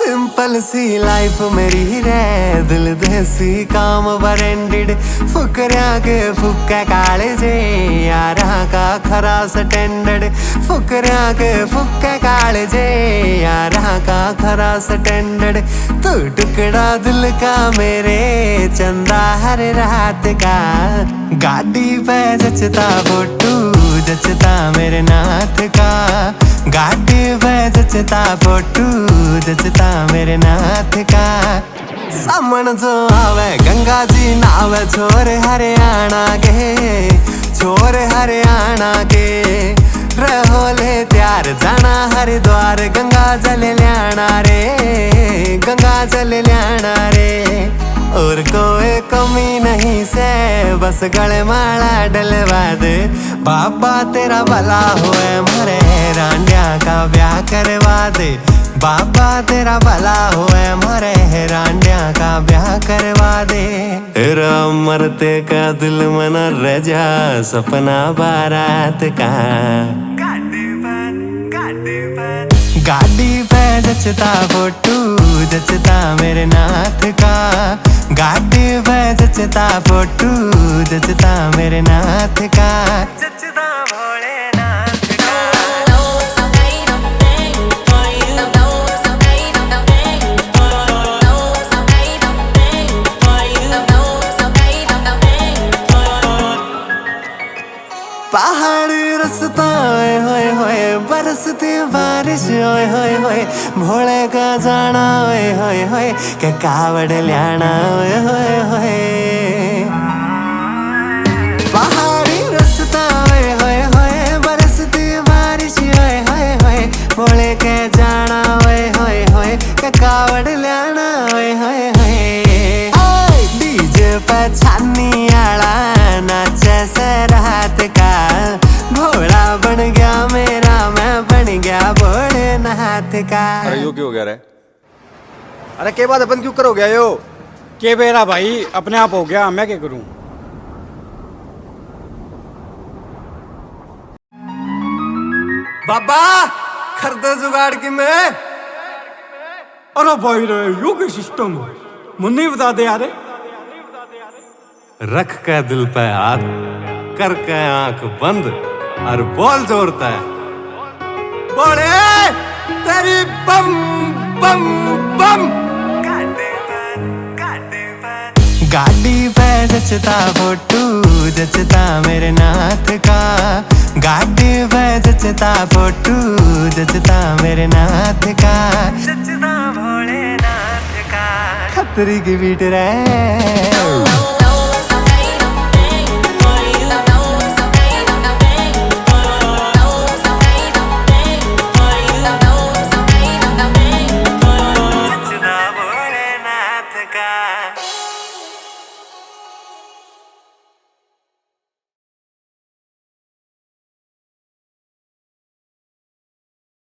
Simple सी life मेरी रे, दिल देसी काम ब्रांडेड, फुकरिया के फुक्का काले जे, यारा का खरा स्टैंडर्ड, फुकरिया के फुक्का काले जे, यारा का खरा स्टैंडर्ड। तू टुकड़ा दिल का मेरे, चंदा हर रात का, गाड़ी पे जचता फोटू जचता मेरे नाथ का, गाड़ी पे जचता फोटू जचता मेरे नाथ का। सामन जो आवे गंगा जी नावे, छोरे हरियाणा के, छोरे हरियाणा के, रहोले त्यार जाना हरिद्वार, गंगा जल ल्याना रे, गंगा जल ल्याना रे। और कोई कमी नहीं से, बस गले माला डलवा दे, बाबा तेरा भला होए, मरे रांडिया का ब्याह करवा दे, बाबा तेरा भला होए, मरे रांडिया का ब्याह करवा दे। तेरा मरते का दिल मन रजा, सपना बारात का, गाड़ी पे जचता फोटू जचता मेरे नाथ का, गाड़ी पे जचता फोटू जचता मेरे नाथ का, जचता भोलेनाथ का। पहाड़ी रास्ता ओए होए होए, बरसती बारिश ओए होए होए, भोले का जाना ओए होए होए, के कावड़ ल्याना ओए होए होए। पहाड़ी रास्ता ओए होए होए, बरसती बारिश ओए होए होए, भोले के जाना ओए होए होए, के कावड़ ल्याना ओए होए होए। डीजे पे छानी आला नाचे से रात का, भोला बन गया मेरा, मैं बन गया भोलेनाथ का। अरे यो क्यों हो गया रे? अरे के बाद अपन क्यों करो गया यो? के बेरा भाई अपने आप हो गया, मैं क्या करूं? बाबा खरदे जुगाड़ की मैं। अरे भाई रे यो क्या सिस्टम, मुन्ने ही बता दे यार। रख के दिल पे हाथ, करके आंख बंद और बोल जोरता है, बोले तेरी बम बम बम। गाड़ी पे जचता फोटू जचता मेरे नाथ का, गाड़ी पे जचता फोटू जचता मेरे नाथ का, जचता भोलेनाथ का। खतरी की बीट रे। का